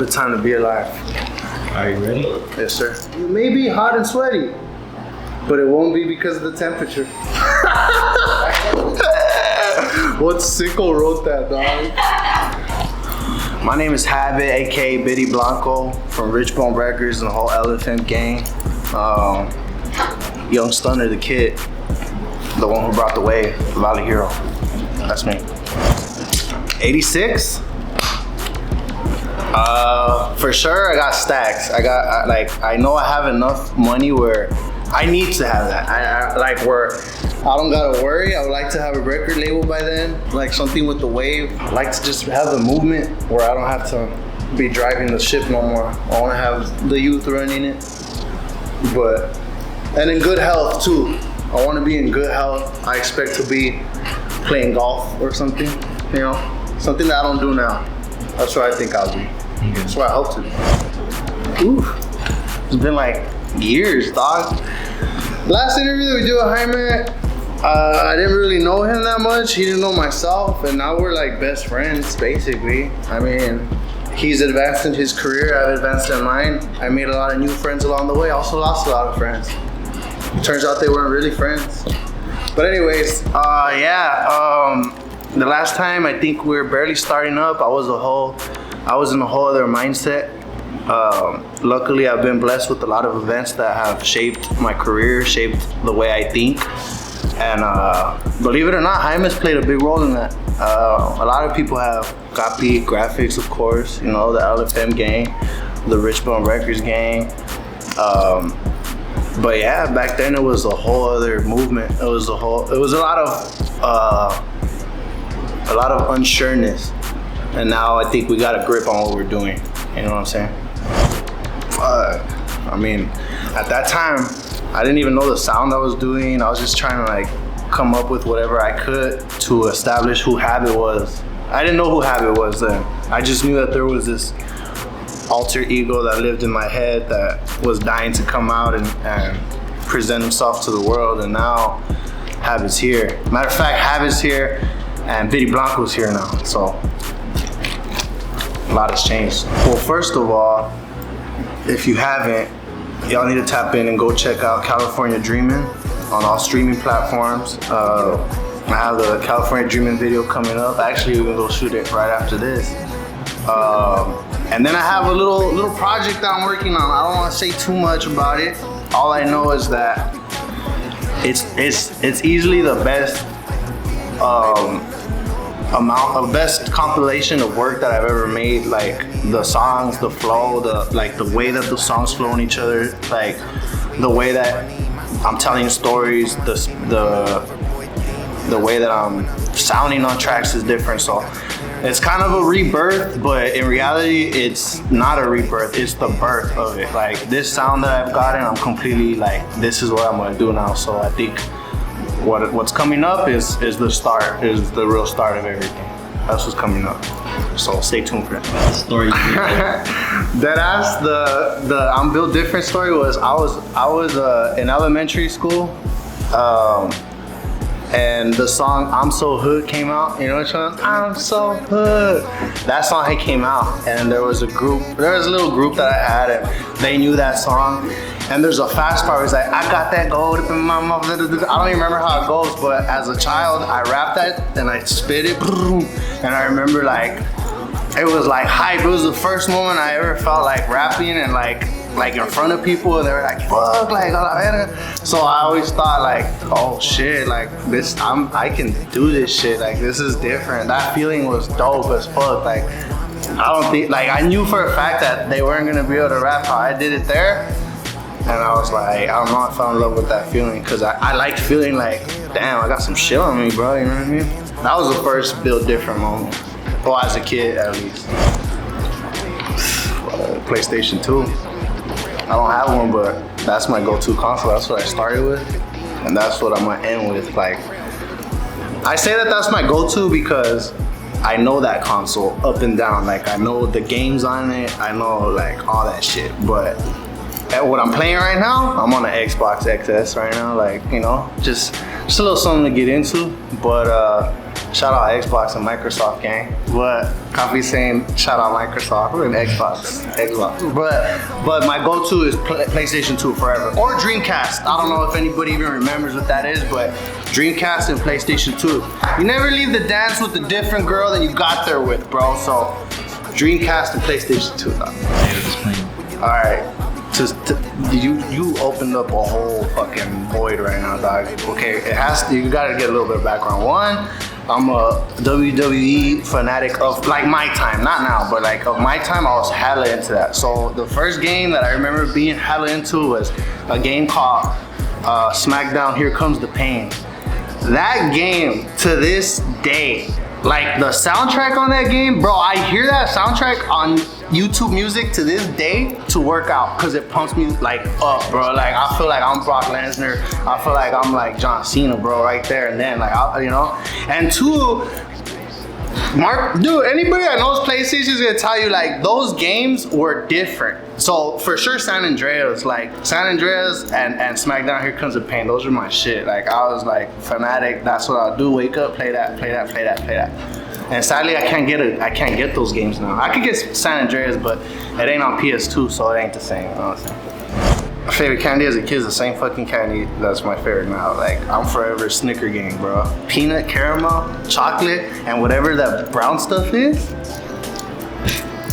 What a time to be alive. Are you ready? Yes, sir. You may be hot and sweaty, but it won't be because of the temperature. What sicko wrote that, dog? My name is Habit, aka Bitty Blanco, from Richbone Records and the whole Elephant gang. Young Stunner, the kid, the one who brought the wave, the Valley Hero. That's me. 86? For sure, I got stacks. I know I have enough money where I need to have that. Where I don't gotta worry. I would like to have a record label by then, like something with the wave. I like to just have the movement where I don't have to be driving the ship no more. I wanna have the youth running it. And in good health too. I wanna be in good health. I expect to be playing golf or something, you know? Something that I don't do now. That's where I think I'll be. That's where I hope to be. Ooh, it's been like years, dog. Last interview that we did with Jaime, I didn't really know him that much. He didn't know myself, and now we're like best friends, basically. I mean, he's advanced in his career, I've advanced in mine. I made a lot of new friends along the way, also lost a lot of friends. Turns out they weren't really friends. But anyways, the last time I think we were barely starting up. I was in a whole other mindset. Luckily, I've been blessed with a lot of events that have shaped my career, shaped the way I think. And believe it or not, Jaime's played a big role in that. A lot of people have copied graphics, of course, you know, the LFM gang, the Richbone Records gang. But yeah, back then it was a whole other movement. It was a lot of unsureness. And now I think we got a grip on what we're doing. You know what I'm saying? I mean, at that time, I didn't even know the sound I was doing. I was just trying to like come up with whatever I could to establish who Habit was. I didn't know who Habit was then. I just knew that there was this alter ego that lived in my head that was dying to come out and present himself to the world. And now Habit's here. Matter of fact, Habit's here and Bitty Blanco's here now. So a lot has changed. Well, first of all, if you haven't, y'all need to tap in and go check out California Dreamin' on all streaming platforms. I have the California Dreamin' video coming up. Actually, we're gonna go shoot it right after this. And then I have a little project that I'm working on. I don't want to say too much about it. All I know is that it's easily the best best compilation of work that I've ever made. Like the songs, the flow, the way that the songs flow on each other, like the way that I'm telling stories, the way that I'm sounding on tracks is different. So it's kind of a rebirth, but in reality, it's not a rebirth. It's the birth of it. Like this sound that I've gotten, I'm completely like, this is what I'm gonna do now. So I think what's coming up is the real start of everything. That's what's coming up. So stay tuned for that. Story. Deadass, the I'm Built Different story was I was in elementary school. And the song I'm So Hood came out, you know which one? I'm So Hood. That song had came out, and there was a little group that I had, and they knew that song. And there's a fast part where it's like, I got that gold up in my mouth. I don't even remember how it goes, but as a child, I rapped that and I spit it. And I remember like, it was like hype. It was the first moment I ever felt like rapping and like in front of people, and they were like, fuck, like, so I always thought like, oh shit, like this, I can do this shit, like this is different. That feeling was dope as fuck. Like, I don't think, like I knew for a fact that they weren't gonna be able to rap how I did it there. And I was like, I don't know, I fell in love with that feeling, cause I liked feeling like, damn, I got some shit on me, bro, you know what I mean? That was the first Built Different moment. Well, as a kid, at least. PlayStation 2. I don't have one, but that's my go-to console. That's what I started with, and that's what I'm gonna end with. Like, I say that that's my go-to because I know that console up and down. Like, I know the games on it. I know like all that shit. But at what I'm playing right now, I'm on the Xbox XS right now. Like, you know, just a little something to get into. But Shout out Xbox and Microsoft, gang. But Coffee saying shout out Microsoft and Xbox. But my go-to is PlayStation 2 forever. Or Dreamcast. I don't know if anybody even remembers what that is, but Dreamcast and PlayStation 2. You never leave the dance with a different girl than you got there with, bro. So Dreamcast and PlayStation 2, dog. Alright. You opened up a whole fucking void right now, dog. Okay, you gotta get a little bit of background. One, I'm a WWE fanatic of like my time, not now, but like of my time, I was hella into that. So the first game that I remember being hella into was a game called SmackDown Here Comes the Pain. That game to this day, like the soundtrack on that game, bro, I hear that soundtrack on YouTube Music to this day to work out because it pumps me like up, bro. Like I feel like I'm Brock Lesnar. I feel like I'm like John Cena, bro, right there and then, like, you know. And two, Mark, dude, anybody that knows PlayStation is gonna tell you like those games were different. So for sure, San Andreas and SmackDown Here Comes the Pain, those are my shit. Like I was like fanatic. That's what I'll do. Wake up, play that. And sadly, I can't get those games now. I could get San Andreas, but it ain't on PS2, so it ain't the same. You know what I'm saying? My favorite candy as a kid is the same fucking candy that's my favorite now. Like, I'm forever Snicker gang, bro. Peanut, caramel, chocolate, and whatever that brown stuff is.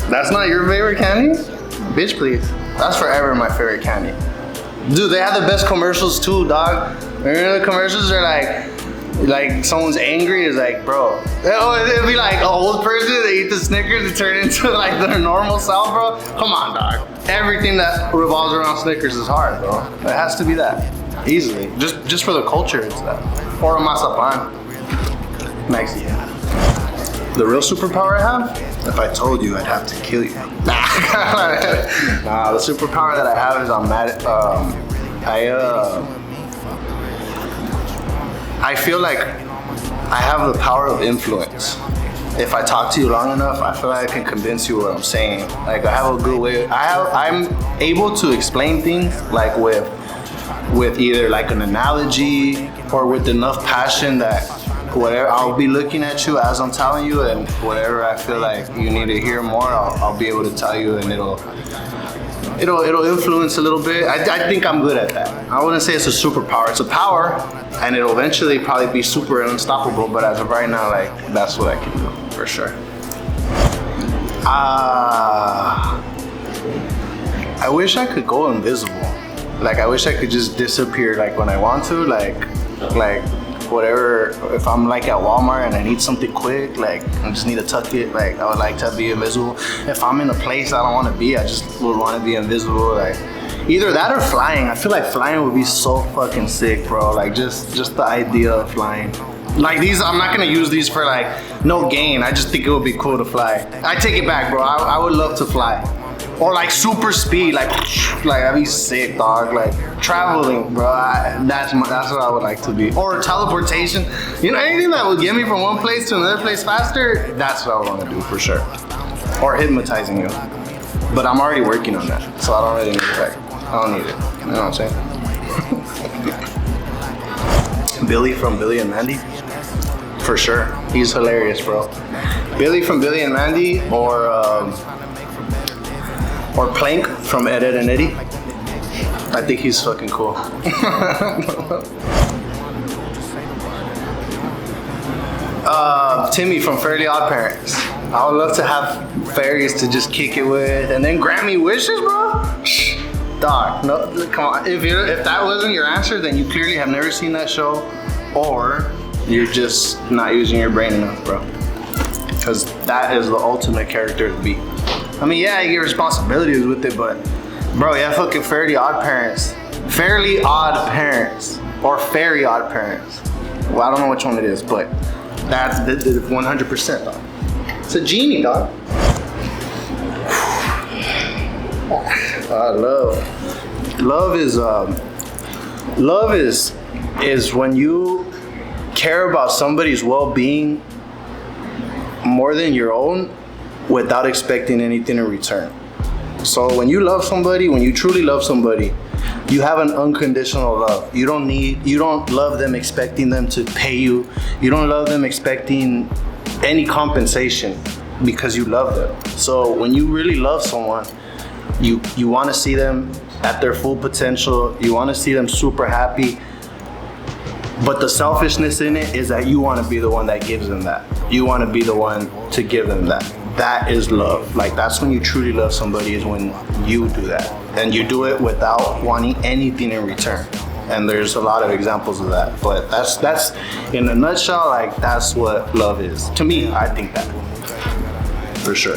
That's not your favorite candy? Bitch, please. That's forever my favorite candy. Dude, they have the best commercials too, dog. Remember the commercials are like someone's angry, is like, bro. It'd be like an old person, they eat the Snickers and turn into like their normal self, bro. Come on, dog. Everything that revolves around Snickers is hard, bro. It has to be that, easily. Just for the culture, it's that. Or a mazapan. Next year. The real superpower I have? If I told you, I'd have to kill you. Nah, the superpower that I have is I'm mad at, I feel like I have the power of influence. If I talk to you long enough, I feel like I can convince you what I'm saying. Like I have a good way. I'm able to explain things like with either like an analogy or with enough passion that whatever, I'll be looking at you as I'm telling you, and whatever I feel like you need to hear more, I'll be able to tell you, and it'll influence a little bit. I think I'm good at that. I wouldn't say it's a superpower. It's a power, and it'll eventually probably be super unstoppable. But as of right now, like that's what I can do for sure. I wish I could go invisible. Like I wish I could just disappear. Like when I want to. Like whatever. If I'm like at Walmart and I need something quick, like I just need to tuck it. Like I would like to be invisible. If I'm in a place I don't want to be, I just would want to be invisible. Like either that or flying. I feel like flying would be so fucking sick, bro. Like just the idea of flying. Like these, I'm not gonna use these for like no gain. I just think it would be cool to fly. I take it back, bro. I would love to fly. Or like super speed, like that'd be sick, dog. Like traveling, bro. That's what I would like to be. Or teleportation. You know, anything that would get me from one place to another place faster. That's what I would want to do for sure. Or hypnotizing you. But I'm already working on that, so I don't really need it. Like, I don't need it. You know what I'm saying? Billy from Billy and Mandy. For sure. He's hilarious, bro. Billy from Billy and Mandy, or Plank from Ed, Edd n Eddy. I think he's fucking cool. Timmy from Fairly Odd Parents. I would love to have fairies to just kick it with and then grant me wishes, bro. Dog, no, come on. If that wasn't your answer, then you clearly have never seen that show, or you're just not using your brain enough, bro. Because that is the ultimate character to be. I mean, yeah, you get responsibilities with it, but bro, yeah, fucking Fairly Odd Parents. Fairly Odd Parents. Or Fairy Odd Parents. Well, I don't know which one it is, but that's the 100%, dog. It's a genie, dog. Love is when you care about somebody's well-being more than your own without expecting anything in return. So when you love somebody, when you truly love somebody, You have an unconditional love. You don't love them expecting them to pay you. You don't love them expecting any compensation because you love them. So when you really love someone, you want to see them at their full potential. You want to see them super happy. But the selfishness in it is that you want to be the one that gives them that. You want to be the one to give them that. That is love. Like, that's when you truly love somebody, is when you do that. And you do it without wanting anything in return. And there's a lot of examples of that. But that's in a nutshell, like, that's what love is. To me, I think that. For sure.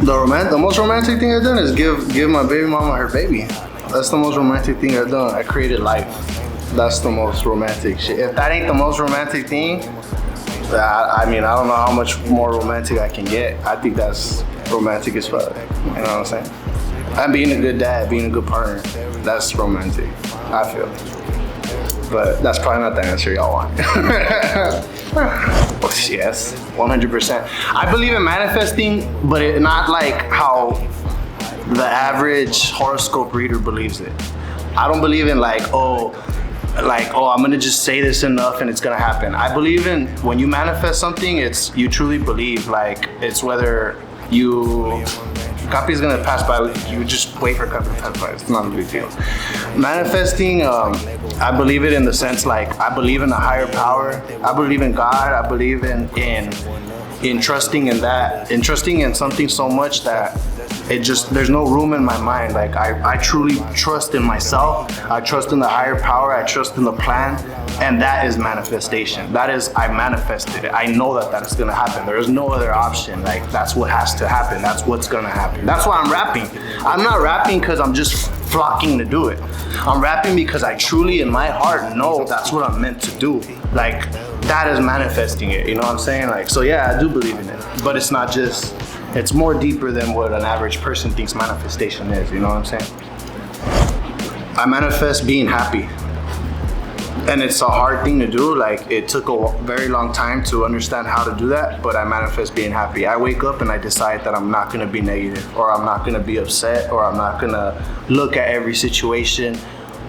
The most romantic thing I've done is give my baby mama her baby. That's the most romantic thing I've done. I created life. That's the most romantic shit. If that ain't the most romantic thing, I mean, I don't know how much more romantic I can get. I think that's romantic as fuck. You know what I'm saying? And being a good dad, being a good partner, that's romantic, I feel. But that's probably not the answer y'all want. Yes, 100%. I believe in manifesting, but not like how the average horoscope reader believes it. I don't believe in like, I'm gonna just say this enough and it's gonna happen. I believe in when you manifest something, you truly believe. Like, it's whether Capi's gonna pass by, you just wait for Capi to pass by. It's not a big deal. Manifesting, I believe it in the sense, like, I believe in a higher power. I believe in God. I believe in trusting in that, in trusting in something so much that there's no room in my mind. Like, I truly trust in myself. I trust in the higher power. I trust in the plan. And that is manifestation. That is, I manifested it. I know that is gonna happen. There is no other option. Like, that's what has to happen. That's what's gonna happen. That's why I'm rapping. I'm not rapping because I'm just flocking to do it. I'm rapping because I truly, in my heart, know that's what I'm meant to do. Like, that is manifesting it. You know what I'm saying? Like, so yeah, I do believe in it. But it's not just, it's more deeper than what an average person thinks manifestation is. You know what I'm saying? I manifest being happy. And it's a hard thing to do. Like, it took a very long time to understand how to do that, but I manifest being happy. I wake up and I decide that I'm not gonna be negative, or I'm not gonna be upset, or I'm not gonna look at every situation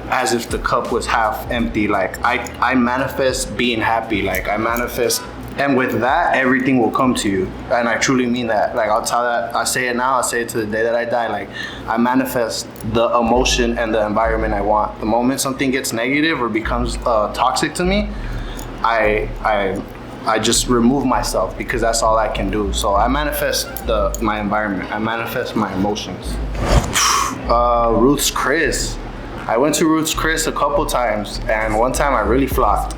as if the cup was half empty. Like, I manifest being happy. Like, I manifest, and with that, everything will come to you. And I truly mean that. Like, I'll tell that, I say it now, I'll say it to the day that I die. Like, I manifest the emotion and the environment I want. The moment something gets negative or becomes toxic to me, I just remove myself, because that's all I can do. So I manifest my environment. I manifest my emotions. Ruth's Chris. I went to Ruth's Chris a couple times, and one time I really flopped.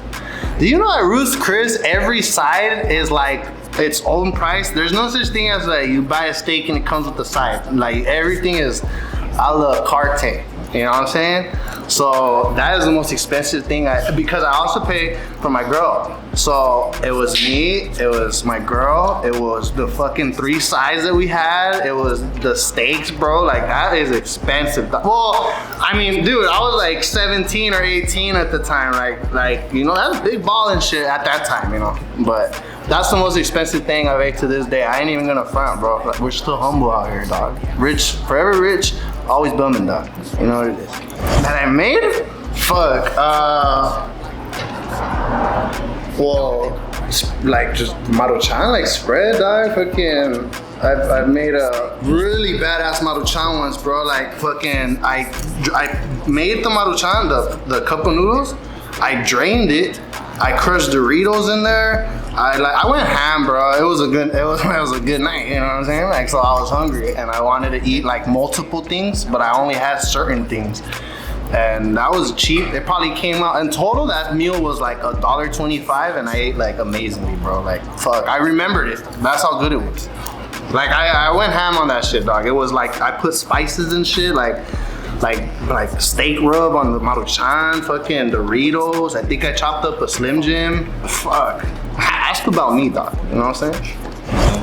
Do you know at Ruth's Chris, every side is like its own price? There's no such thing as like you buy a steak and it comes with the side. Like, everything is a la carte. You know what I'm saying? So that is the most expensive thing, because I also pay for my girl. So it was me, it was my girl, it was the fucking 3 sides that we had, it was the steaks, bro. Like, that is expensive. Well, I mean, dude, I was like 17 or 18 at the time. Like, you know, that's big ball and shit at that time, you know. But that's the most expensive thing I've ate to this day. I ain't even gonna front, bro. Like, we're still humble out here, dog. Rich, forever rich, always bumming, dog. You know what it is. That I made? Fuck. Well, like, just Maruchan, like, spread, dog. Fucking, I've made a really badass Maruchan once, bro. Like, fucking, I made the Maruchan, the cup of noodles. I drained it. I crushed Doritos in there. I went ham, bro. It was a good night, you know what I'm saying? Like, so I was hungry and I wanted to eat like multiple things, but I only had certain things. And that was cheap. It probably came out, in total, that meal was like $1.25, and I ate like amazingly, bro. Like, fuck, I remembered it. That's how good it was. Like, I went ham on that shit, dog. It was like, I put spices and shit, like steak rub on the Maruchan, fucking Doritos. I think I chopped up a Slim Jim. Fuck. Ask about me, dog. You know what I'm saying?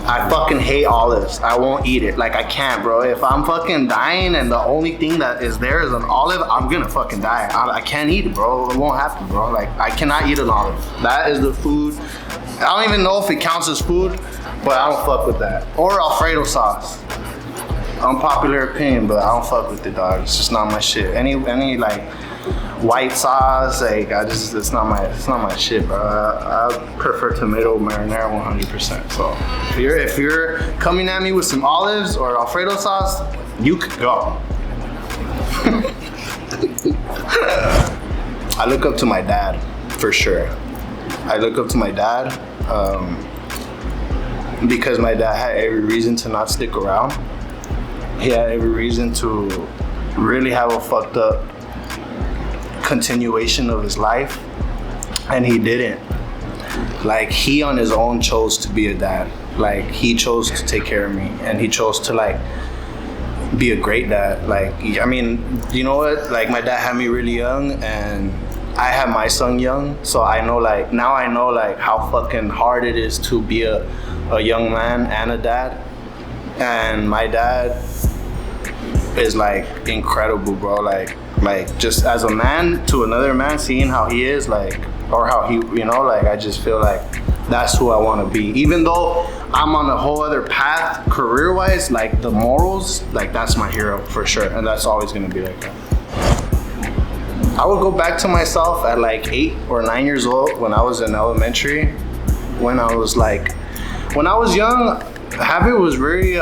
I fucking hate olives. I won't eat it. Like, I can't, bro. If I'm fucking dying and the only thing that is there is an olive, I'm gonna fucking die. I can't eat it, bro. It won't happen, bro. Like, I cannot eat an olive. That is the food. I don't even know if it counts as food, but I don't fuck with that. Or Alfredo sauce. unpopular opinion, but I don't fuck with it, dog. It's just not my shit. Any like white sauce, like it's not my shit, bro. I prefer tomato marinara 100%. So if you're coming at me with some olives or Alfredo sauce, you could go. I look up to my dad for sure. I look up to my dad because my dad had every reason to not stick around. He had every reason to really have a fucked up continuation of his life, and he didn't. Like, he on his own chose to be a dad. Like, he chose to take care of me, and he chose to like be a great dad. Like, I mean, you know what? Like, my dad had me really young, and I had my son young, so I know like how fucking hard it is to be a young man and a dad. And my dad is like incredible, bro. Like just as a man to another man, seeing how he is, like, or how he, you know, like, I just feel like that's who I want to be. Even though I'm on a whole other path career-wise, like the morals, like that's my hero for sure, and that's always gonna be like that. I would go back to myself at like 8 or 9 years old when I was in elementary. When I was young, habit was really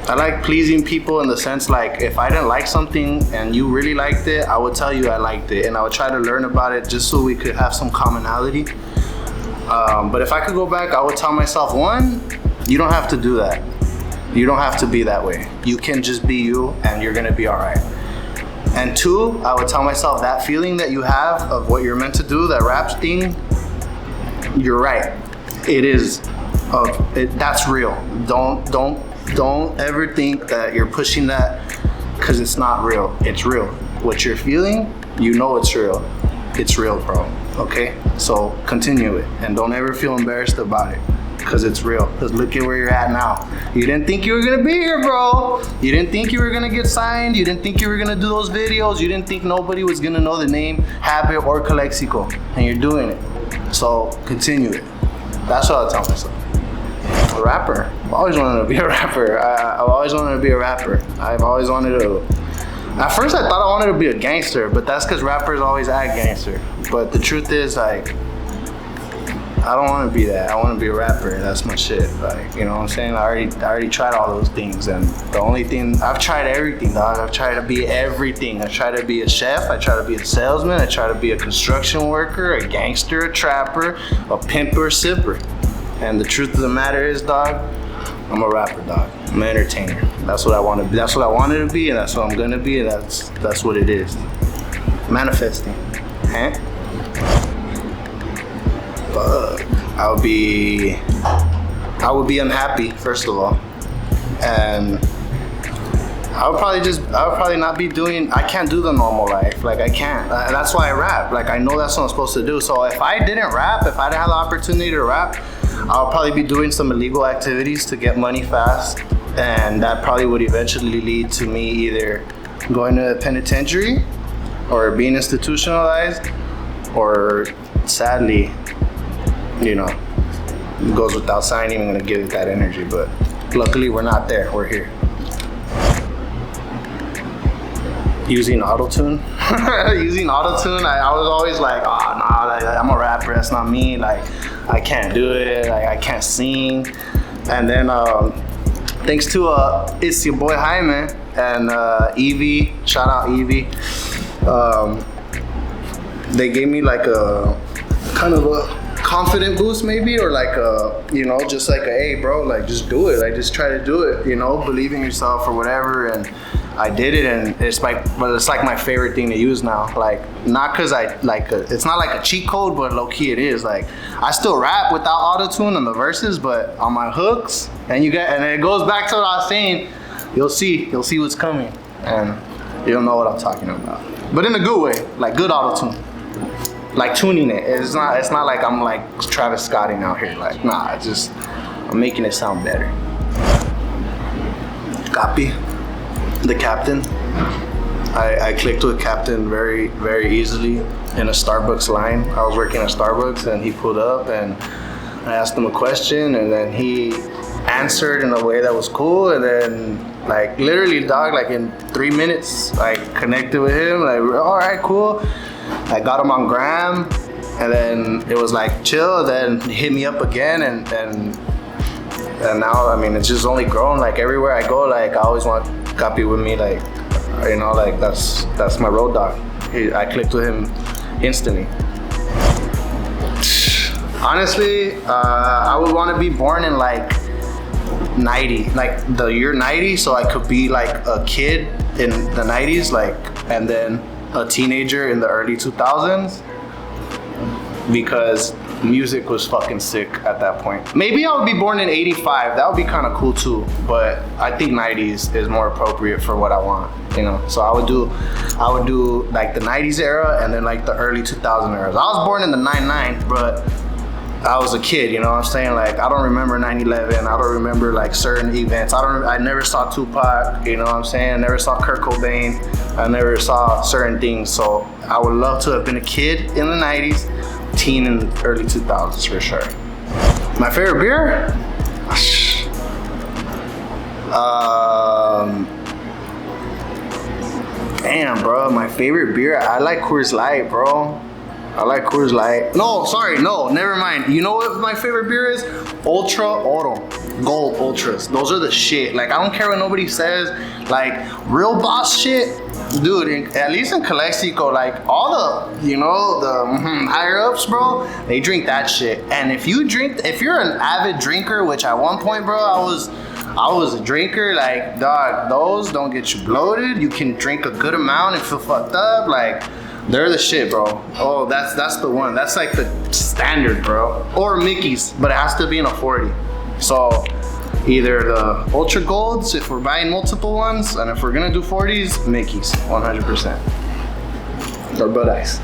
I like pleasing people in the sense, like, if I didn't like something and you really liked it, I would tell you I liked it, and I would try to learn about it just so we could have some commonality. But if I could go back, I would tell myself, one, you don't have to do that. You don't have to be that way. You can just be you and you're gonna be all right. And two, I would tell myself that feeling that you have of what you're meant to do, that rap thing, you're right. It is, that's real. Don't ever think that you're pushing that because it's not real. It's real. What you're feeling, you know it's real. It's real, bro. Okay? So continue it and don't ever feel embarrassed about it because it's real. Because look at where you're at now. You didn't think you were gonna be here, bro. You didn't think you were gonna get signed. You didn't think you were gonna do those videos. You didn't think nobody was gonna know the name Habit or Calexico, and you're doing it. So continue it. That's what I tell myself. A rapper. I've always wanted to be a rapper. I've always wanted to be a rapper. I've always wanted to. At first, I thought I wanted to be a gangster, but that's because rappers always act gangster. But the truth is, like, I don't want to be that. I want to be a rapper. That's my shit. Like, you know what I'm saying? I already tried all those things, and the only thing, I've tried everything, dog. I've tried to be everything. I try to be a chef. I try to be a salesman. I try to be a construction worker, a gangster, a trapper, a pimp, or a sipper. And the truth of the matter is, dog, I'm a rapper, dog. I'm an entertainer. That's what I want to be. That's what I wanted to be, and that's what I'm gonna be, and that's what it is. Manifesting. Huh? Fuck. I would be unhappy, first of all, and I would probably not be doing. I can't do the normal life. Like, I can't. That's why I rap. Like, I know that's what I'm supposed to do. So if I didn't rap, if I didn't have the opportunity to rap, I'll probably be doing some illegal activities to get money fast, and that probably would eventually lead to me either going to a penitentiary or being institutionalized, or sadly, you know, it goes without saying, I'm gonna give it that energy, but luckily we're not there, we're here. Using autotune. Using autotune, I was always like, oh, nah, like, I'm a rapper, that's not me. Like, I can't do it, like, I can't sing. And then, thanks to, it's your boy Jaime and Evie, shout out Evie. They gave me like a, kind of a confident boost maybe, or like a, you know, just like a, hey bro, like just do it, like just try to do it, you know, believe in yourself or whatever. And I did it, and it's like my favorite thing to use now. Like, not cause I like it's not like a cheat code, but low key it is. Like, I still rap without auto-tune on the verses, but on my hooks, and it goes back to what I was saying, you'll see what's coming, and you'll know what I'm talking about. But in a good way, like good auto-tune. Like tuning it. It's not like I'm like Travis Scotting out here. Like, nah, I'm making it sound better. Copy. The Captin. I clicked with Captin very, very easily in a Starbucks line. I was working at Starbucks and he pulled up, and I asked him a question, and then he answered in a way that was cool, and then like literally, dog, like in 3 minutes, like connected with him. Like, all right, cool. I got him on Gram, and then it was like chill. Then he hit me up again, and now, I mean, it's just only grown. Like everywhere I go, like I always want Capi with me. Like, you know, like that's my road dog. I clicked with him instantly. Honestly, I would want to be born in like 90, like the year 90, so I could be like a kid in the 90s, like, and then a teenager in the early 2000s, because music was fucking sick at that point. Maybe I would be born in 85, that would be kind of cool too, but I think 90s is more appropriate for what I want, you know? So I would do like the 90s era and then like the early 2000 eras. I was born in the 99, but I was a kid, you know what I'm saying? Like, I don't remember 9/11. I don't remember like certain events. I never saw Tupac, you know what I'm saying? I never saw Kurt Cobain. I never saw certain things. So I would love to have been a kid in the 90s, teen in the early 2000s for sure. My favorite beer? Damn, bro, my favorite beer, I like Coors Light, bro. I like Coors Light. No, sorry, no, never mind. You know what my favorite beer is? Ultra Oro, Gold Ultras. Those are the shit. Like, I don't care what nobody says. Like, real boss shit, dude, at least in Calexico, like all the, you know, the higher ups, bro, they drink that shit. And if you're an avid drinker, which at one point, bro, I was a drinker, like, dog, those don't get you bloated. You can drink a good amount and feel fucked up, like, they're the shit, bro. Oh, that's the one. That's like the standard, bro. Or Mickey's, but it has to be in a 40. So either the Ultra Golds, if we're buying multiple ones, and if we're gonna do 40s, Mickey's, 100%. Or Bud Ice.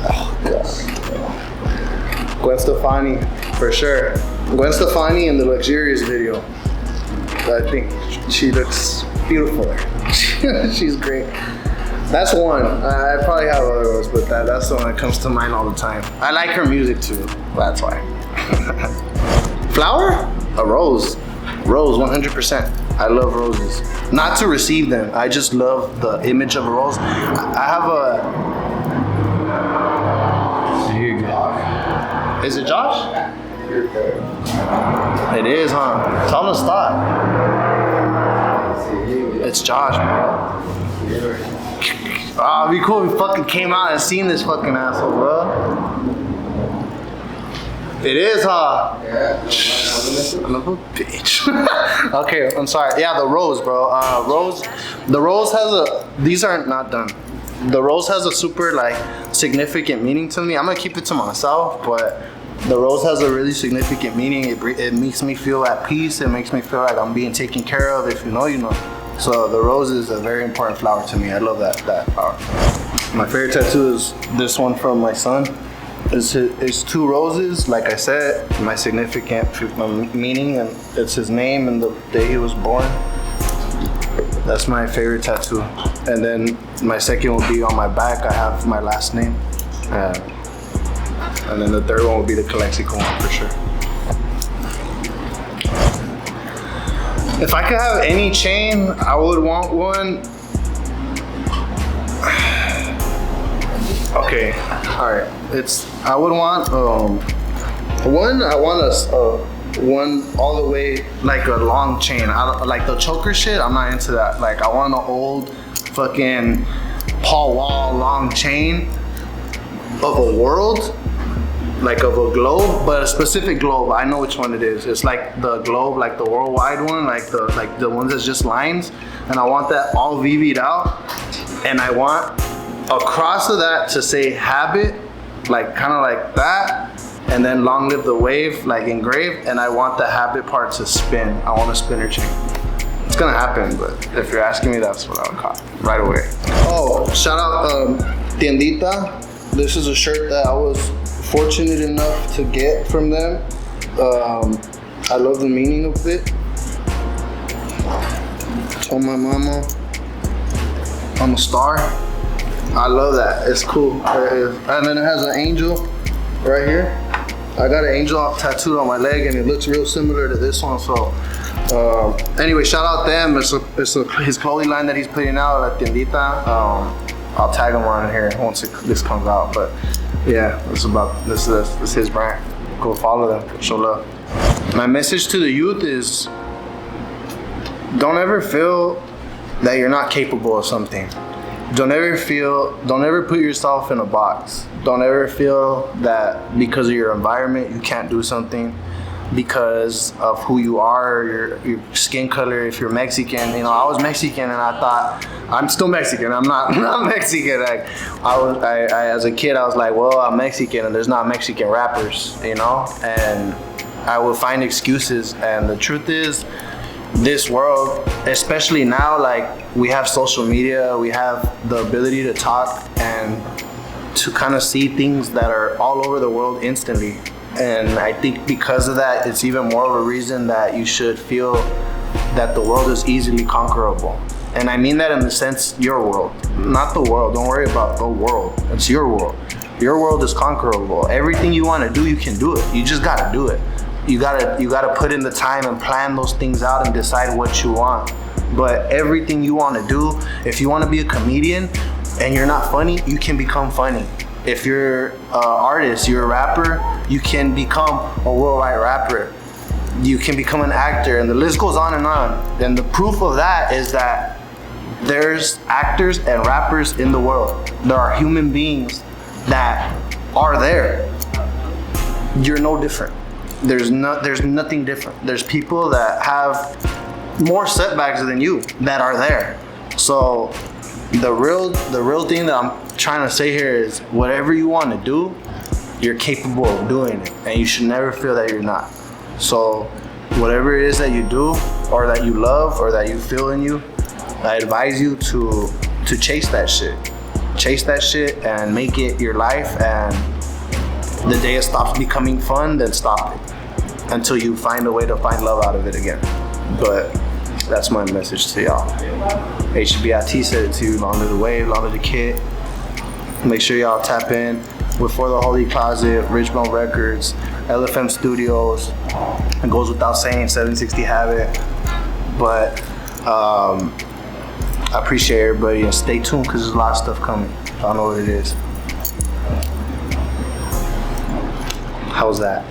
Oh, God. Gwen Stefani, for sure. Gwen Stefani in the Luxurious video. I think she looks beautiful there. She's great. That's one. I probably have other ones, but that's the one that comes to mind all the time. I like her music too. That's why. Flower? A rose. Rose, 100%. I love roses. Not to receive them. I just love the image of a rose. I have a... Here you go. Is it Josh? It is, huh? Tell him to stop. It's Josh, bro. Oh, it'd be cool if we fucking came out and seen this fucking asshole, bro. It is, huh? Yeah. Son of a bitch. Okay, I'm sorry. Yeah, the rose, bro. The rose has a... These are not done. The rose has a super, like, significant meaning to me. I'm gonna keep it to myself, but the rose has a really significant meaning. It makes me feel at peace. It makes me feel like I'm being taken care of. If you know, you know. So the rose is a very important flower to me. I love that flower. My favorite tattoo is this one from my son. It's two roses, like I said, my significant meaning, and it's his name and the day he was born. That's my favorite tattoo. And then my second will be on my back. I have my last name. And then the third one will be the Calexico one for sure. If I could have any chain, I would want one. Okay, all right. I would want one. I want one all the way, like a long chain. I don't like the choker shit. I'm not into that. Like, I want an old fucking Paul Wall long chain of a world. Like of a globe, but a specific globe. I know which one it is. It's like the globe, like the worldwide one, like the ones that's just lines. And I want that all VV'd out. And I want across of that to say habit, like kind of like that. And then long live the wave, like engraved. And I want the habit part to spin. I want a spinner chain. It's gonna happen, but if you're asking me, that's what I would call right away. Oh, shout out Tiendita. This is a shirt that I was fortunate enough to get from them. I love the meaning of it. Told my mama I'm a star. I love that. It's cool. And then it has an angel right here. I got an angel tattooed on my leg, and it looks real similar to this one. So, anyway, shout out them. It's his clothing line that he's putting out at Tiendita. I'll tag him on here once this comes out. But yeah, this is his brand. Go follow them. Show love. My message to the youth is: don't ever feel that you're not capable of something. Don't ever put yourself in a box. Don't ever feel that because of your environment you can't do something, because of who you are, your skin color. If you're Mexican, I was Mexican and I thought, I'm still Mexican. I'm not Mexican. Like I as a kid, I was like, well, I'm Mexican and there's not Mexican rappers, and I would find excuses. And the truth is, this world, especially now, like we have social media, we have the ability to talk and to kind of see things that are all over the world instantly. And I think because of that, it's even more of a reason that you should feel that the world is easily conquerable. And I mean that in the sense, your world, not the world. Don't worry about the world. It's your world. Your world is conquerable. Everything you want to do, you can do it. You just gotta do it. You gotta put in the time and plan those things out and decide what you want. But everything you want to do, if you want to be a comedian and you're not funny, you can become funny. If you're an artist, you're a rapper, you can become a worldwide rapper. You can become an actor, and the list goes on. And the proof of that is that there's actors and rappers in the world. There are human beings that are there. You're no different. There's nothing different. There's people that have more setbacks than you that are there. So the real thing that I'm trying to say here is, whatever you want to do, you're capable of doing it, and you should never feel that you're not. So whatever it is that you do, or that you love, or that you feel in you, I advise you to chase that shit. Chase that shit and make it your life, and the day it stops becoming fun, then stop it until you find a way to find love out of it again. But that's my message to y'all. HBIT said it to you: long live the wave, long live the kid. Make sure y'all tap in with For the Holy Closet, Richmond Records, LFM Studios. It goes without saying, 760 Habit. But I appreciate everybody, and stay tuned because there's a lot of stuff coming. I don't know what it is. How's that?